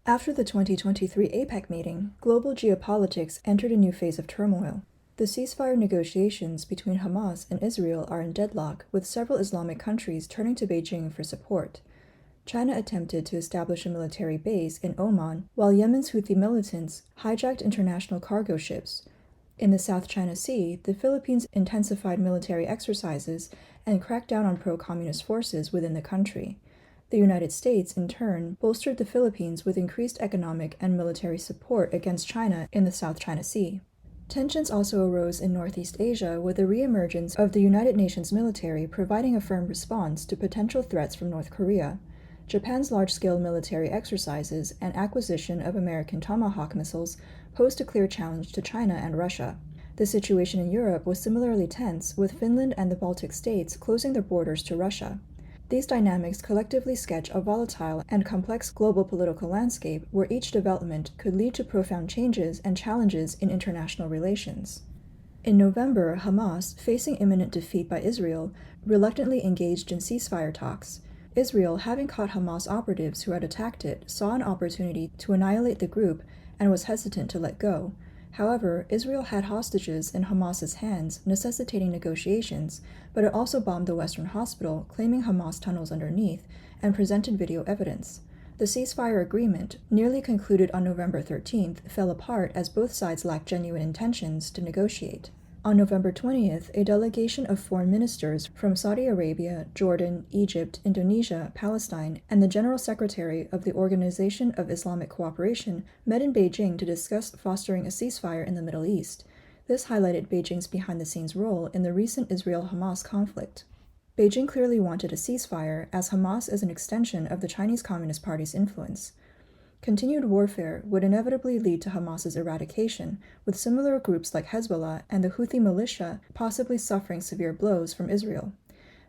After the 2023 APEC meeting, global geopolitics entered a new phase of turmoil. The ceasefire negotiations between Hamas and Israel are in deadlock, with several Islamic countries turning to Beijing for support. China attempted to establish a military base in Oman, while Yemen's Houthi militants hijacked international cargo ships. In the South China Sea, the Philippines intensified military exercises and cracked down on pro-communist forces within the country. The United States, in turn, bolstered the Philippines with increased economic and military support against China in the South China Sea. Tensions also arose in Northeast Asia with the reemergence of the United Nations military providing a firm response to potential threats from North Korea. Japan's large-scale military exercises and acquisition of American Tomahawk missiles posed a clear challenge to China and Russia. The situation in Europe was similarly tense, with Finland and the Baltic states closing their borders to Russia. These dynamics collectively sketch a volatile and complex global political landscape where each development could lead to profound changes and challenges in international relations. In November, Hamas, facing imminent defeat by Israel, reluctantly engaged in ceasefire talks. Israel, having caught Hamas operatives who had attacked it, saw an opportunity to annihilate the group and was hesitant to let go. However, Israel had hostages in Hamas's hands, necessitating negotiations, but it also bombed the Western hospital, claiming Hamas tunnels underneath, and presented video evidence. The ceasefire agreement, nearly concluded on November 13th, fell apart as both sides lacked genuine intentions to negotiate. On November 20th, a delegation of foreign ministers from Saudi Arabia, Jordan, Egypt, Indonesia, Palestine, and the General Secretary of the Organization of Islamic Cooperation met in Beijing to discuss fostering a ceasefire in the Middle East. This highlighted Beijing's behind-the-scenes role in the recent Israel-Hamas conflict. Beijing clearly wanted a ceasefire, as Hamas is an extension of the Chinese Communist Party's influence. Continued warfare would inevitably lead to Hamas's eradication, with similar groups like Hezbollah and the Houthi militia possibly suffering severe blows from Israel.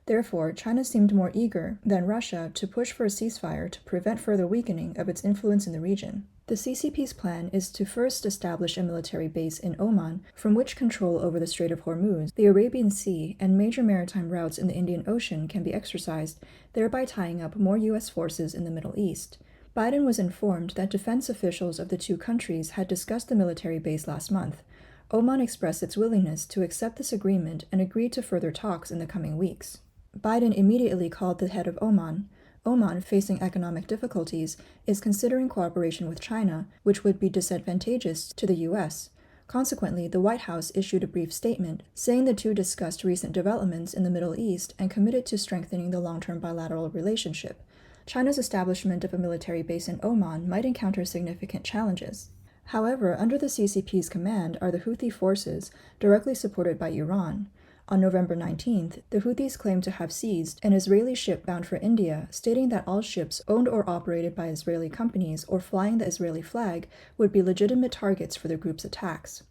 Therefore, China seemed more eager than Russia to push for a ceasefire to prevent further weakening of its influence in the region. The CCP's plan is to first establish a military base in Oman, from which control over the Strait of Hormuz, the Arabian Sea, and major maritime routes in the Indian Ocean can be exercised, thereby tying up more U.S. forces in the Middle East. Biden was informed that defense officials of the two countries had discussed the military base last month. Oman expressed its willingness to accept this agreement and agreed to further talks in the coming weeks. Biden immediately called the head of Oman. Oman, facing economic difficulties, is considering cooperation with China, which would be disadvantageous to the U.S. Consequently, the White House issued a brief statement saying the two discussed recent developments in the Middle East and committed to strengthening the long-term bilateral relationship. China's establishment of a military base in Oman might encounter significant challenges. However, under the CCP's command are the Houthi forces, directly supported by Iran. On November 19th, the Houthis claimed to have seized an Israeli ship bound for India, stating that all ships owned or operated by Israeli companies or flying the Israeli flag would be legitimate targets for the group's attacks.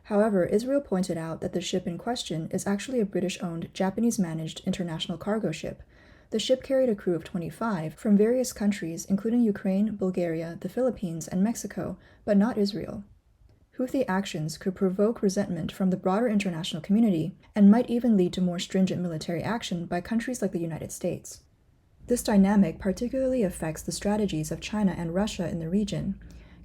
However, Israel pointed out that the ship in question is actually a British-owned, Japanese-managed international cargo ship. The ship carried a crew of 25 from various countries, including Ukraine, Bulgaria, the Philippines, and Mexico, but not Israel. Houthi actions could provoke resentment from the broader international community and might even lead to more stringent military action by countries like the United States. This dynamic particularly affects the strategies of China and Russia in the region.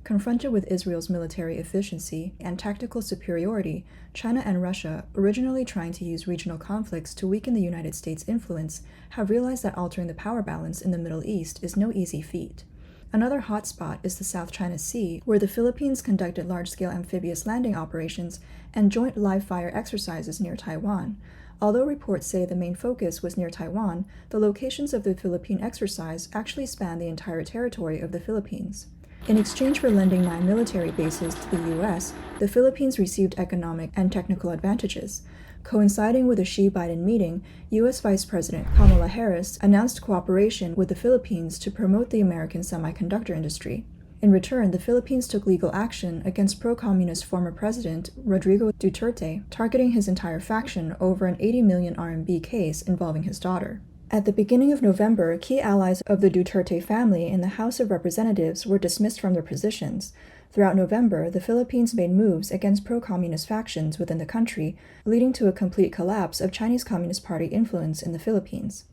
Confronted with Israel's military efficiency and tactical superiority, China and Russia, originally trying to use regional conflicts to weaken the United States' influence, have realized that altering the power balance in the Middle East is no easy feat. Another hotspot is the South China Sea, where the Philippines conducted large-scale amphibious landing operations and joint live-fire exercises near Taiwan. Although reports say the main focus was near Taiwan, the locations of the Philippine exercise actually span the entire territory of the Philippines. In exchange for lending 9 military bases to the U.S., the Philippines received economic and technical advantages. Coinciding with a Xi-Biden meeting, U.S. Vice President Kamala Harris announced cooperation with the Philippines to promote the American semiconductor industry. In return, the Philippines took legal action against pro-communist former President Rodrigo Duterte, targeting his entire faction over an 80 million RMB case involving his daughter. At the beginning of November, key allies of the Duterte family in the House of Representatives were dismissed from their positions. Throughout November, the Philippines made moves against pro-communist factions within the country, leading to a complete collapse of Chinese Communist Party influence in the Philippines.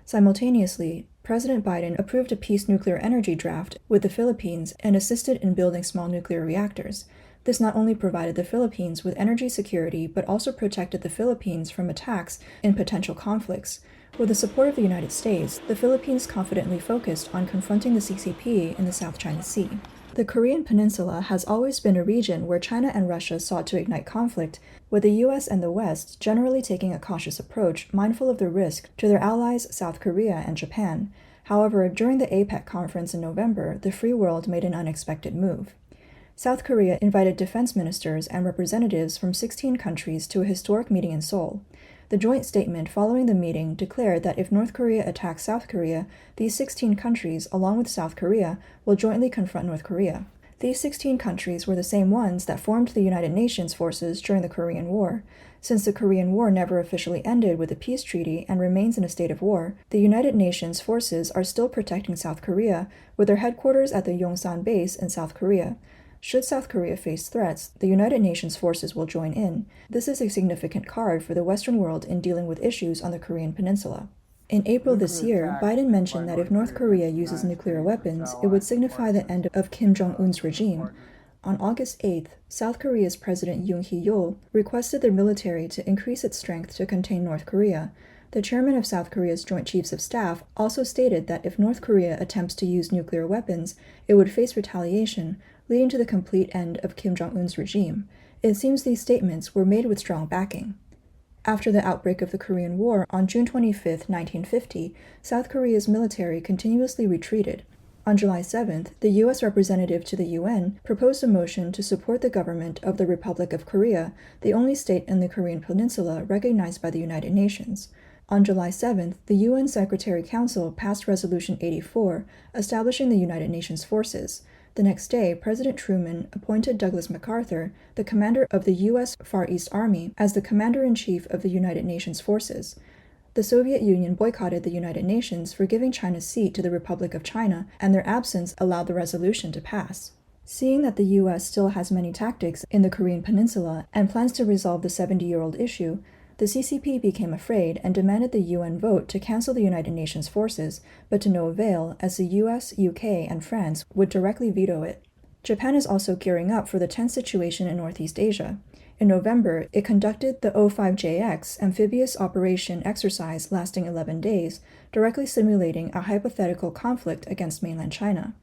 Simultaneously, President Biden approved a peace nuclear energy draft with the Philippines and assisted in building small nuclear reactors. This not only provided the Philippines with energy security, but also protected the Philippines from attacks in potential conflicts. With the support of the United States, the Philippines confidently focused on confronting the CCP in the South China Sea. The Korean Peninsula has always been a region where China and Russia sought to ignite conflict, with the US and the West generally taking a cautious approach, mindful of the risk to their allies South Korea and Japan. However, during the APEC conference in November, the free world made an unexpected move. South Korea invited defense ministers and representatives from 16 countries to a historic meeting in Seoul. The joint statement following the meeting declared that if North Korea attacks South Korea, these 16 countries, along with South Korea, will jointly confront North Korea. These 16 countries were the same ones that formed the United Nations forces during the Korean War. Since the Korean War never officially ended with a peace treaty and remains in a state of war, the United Nations forces are still protecting South Korea, with their headquarters at the Yongsan base in South Korea. Should South Korea face threats, the United Nations forces will join in. This is a significant card for the Western world in dealing with issues on the Korean Peninsula. In April this year, Biden mentioned that if North Korea uses nuclear weapons, it would signify the end of Kim Jong-un's regime. On August 8th, South Korea's President Yoon Hee-yeol requested the military to increase its strength to contain North Korea. The chairman of South Korea's Joint Chiefs of Staff also stated that if North Korea attempts to use nuclear weapons, it would face retaliation, leading to the complete end of Kim Jong-un's regime. It seems these statements were made with strong backing. After the outbreak of the Korean War on June 25, 1950, South Korea's military continuously retreated. On July 7th, the U.S. representative to the UN proposed a motion to support the government of the Republic of Korea, the only state in the Korean Peninsula recognized by the United Nations. On July 7th, the UN Secretary-Council passed Resolution 84, establishing the United Nations forces. The next day, President Truman appointed Douglas MacArthur, the commander of the U.S. Far East Army, as the commander-in-chief of the United Nations forces. The Soviet Union boycotted the United Nations for giving China's seat to the Republic of China, and their absence allowed the resolution to pass. Seeing that the U.S. still has many tactics in the Korean Peninsula and plans to resolve the 70-year-old issue, the CCP became afraid and demanded the UN vote to cancel the United Nations forces, but to no avail, as the US, UK, and France would directly veto it. Japan is also gearing up for the tense situation in Northeast Asia. In November, it conducted the O5JX amphibious operation exercise lasting 11 days, directly simulating a hypothetical conflict against mainland China.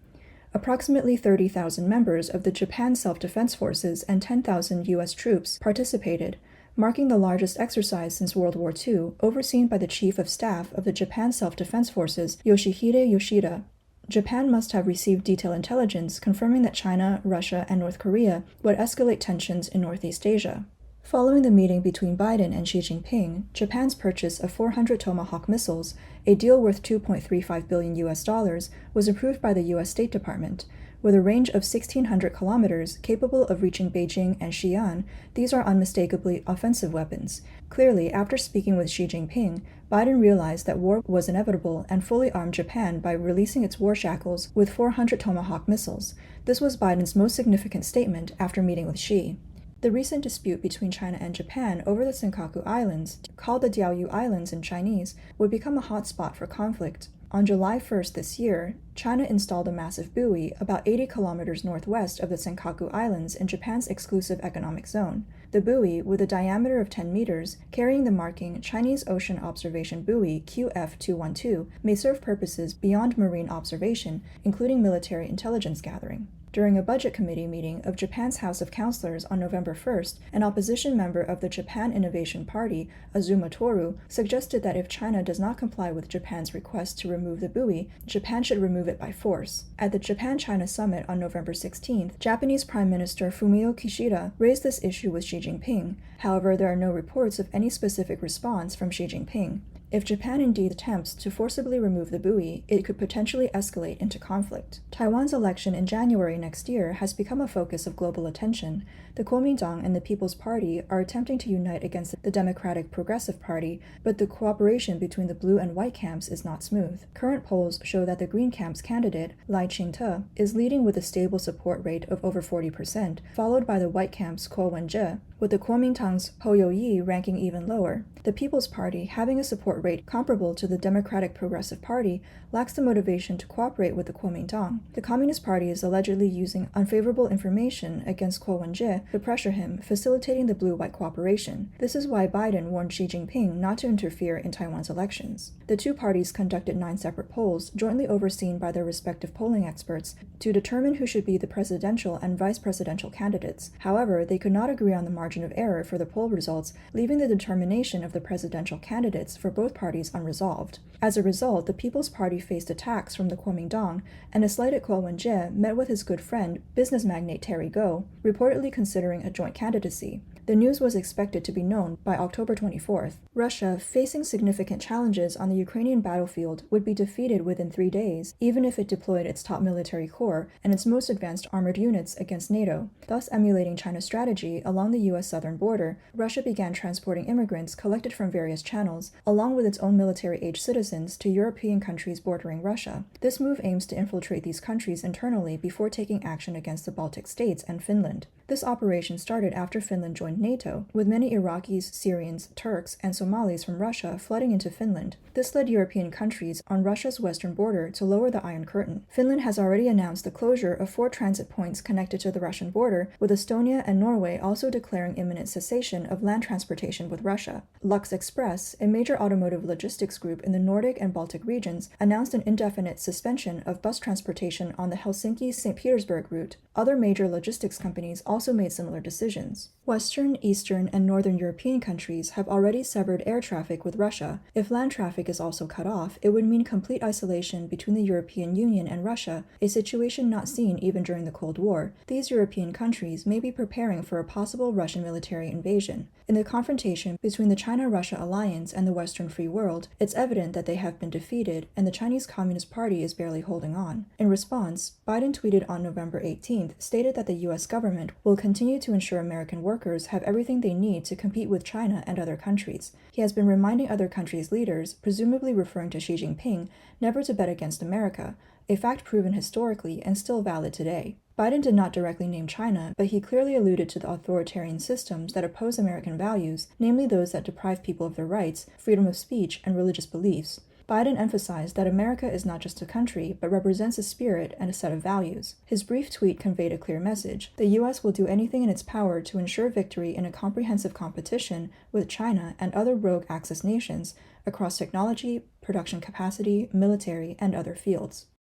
Approximately 30,000 members of the Japan Self-Defense Forces and 10,000 U.S. troops participated, marking the largest exercise since World War II, overseen by the Chief of Staff of the Japan Self-Defense Forces, Yoshihide Yoshida. Japan must have received detailed intelligence confirming that China, Russia, and North Korea would escalate tensions in Northeast Asia. Following the meeting between Biden and Xi Jinping, Japan's purchase of 400 Tomahawk missiles, a deal worth $2.35 billion, was approved by the U.S. State Department. With a range of 1,600 kilometers, capable of reaching Beijing and Xi'an, these are unmistakably offensive weapons. Clearly, after speaking with Xi Jinping, Biden realized that war was inevitable and fully armed Japan by releasing its war shackles with 400 Tomahawk missiles. This was Biden's most significant statement after meeting with Xi. The recent dispute between China and Japan over the Senkaku Islands, called the Diaoyu Islands in Chinese, would become a hotspot for conflict. On July 1st this year, China installed a massive buoy about 80 kilometers northwest of the Senkaku Islands in Japan's exclusive economic zone. The buoy, with a diameter of 10 meters, carrying the marking Chinese Ocean Observation Buoy QF-212, may serve purposes beyond marine observation, including military intelligence gathering. During a budget committee meeting of Japan's House of Councilors on November 1st, an opposition member of the Japan Innovation Party, Azuma Toru, suggested that if China does not comply with Japan's request to remove the buoy, Japan should remove it by force. At the Japan-China summit on November 16th, Japanese Prime Minister Fumio Kishida raised this issue with Xi Jinping. However, there are no reports of any specific response from Xi Jinping. If Japan indeed attempts to forcibly remove the buoy, it could potentially escalate into conflict. Taiwan's election in January next year has become a focus of global attention. The Kuomintang and the People's Party are attempting to unite against the Democratic Progressive Party, but the cooperation between the blue and white camps is not smooth. Current polls show that the Green camp's candidate, Lai Ching-te, is leading with a stable support rate of over 40%, followed by the white camp's Kuo Wen-je, with the Kuomintang's Ho Yo-yi ranking even lower. The People's Party, having a support rate comparable to the Democratic Progressive Party, lacks the motivation to cooperate with the Kuomintang. The Communist Party is allegedly using unfavorable information against Kuo Wen-je to pressure him, facilitating the blue-white cooperation. This is why Biden warned Xi Jinping not to interfere in Taiwan's elections. The two parties conducted 9 separate polls, jointly overseen by their respective polling experts, to determine who should be the presidential and vice presidential candidates. However, they could not agree on the margin of error for the poll results, leaving the determination of the presidential candidates for both parties unresolved. As a result, the People's Party faced attacks from the Kuomintang, and a slighted Kuo Wen-je met with his good friend, business magnate Terry Gou, reportedly considering a joint candidacy. The news was expected to be known by October 24th. Russia, facing significant challenges on the Ukrainian battlefield, would be defeated within 3 days, even if it deployed its top military corps and its most advanced armored units against NATO. Thus, emulating China's strategy along the U.S. southern border, Russia began transporting immigrants collected from various channels, along with its own military-aged citizens, to European countries bordering Russia. This move aims to infiltrate these countries internally before taking action against the Baltic states and Finland. This operation started after Finland joined NATO, with many Iraqis, Syrians, Turks, and Somalis from Russia flooding into Finland. This led European countries on Russia's western border to lower the Iron Curtain. Finland has already announced the closure of 4 transit points connected to the Russian border, with Estonia and Norway also declaring imminent cessation of land transportation with Russia. Lux Express, a major automotive logistics group in the Nordic and Baltic regions, announced an indefinite suspension of bus transportation on the Helsinki-St. Petersburg route. Other major logistics companies also made similar decisions. Western, Eastern, and Northern European countries have already severed air traffic with Russia. If land traffic is also cut off, it would mean complete isolation between the European Union and Russia, a situation not seen even during the Cold War. These European countries may be preparing for a possible Russian military invasion. In the confrontation between the China-Russia alliance and the Western free world, it's evident that they have been defeated, and the Chinese Communist Party is barely holding on. In response, Biden tweeted on November 18th, stated that the U.S. government will continue to ensure American workers have everything they need to compete with China and other countries. He has been reminding other countries' leaders, presumably referring to Xi Jinping, never to bet against America, a fact proven historically and still valid today. Biden did not directly name China, but he clearly alluded to the authoritarian systems that oppose American values, namely those that deprive people of their rights, freedom of speech, and religious beliefs. Biden emphasized that America is not just a country, but represents a spirit and a set of values. His brief tweet conveyed a clear message. The U.S. will do anything in its power to ensure victory in a comprehensive competition with China and other rogue Axis nations across technology, production capacity, military, and other fields.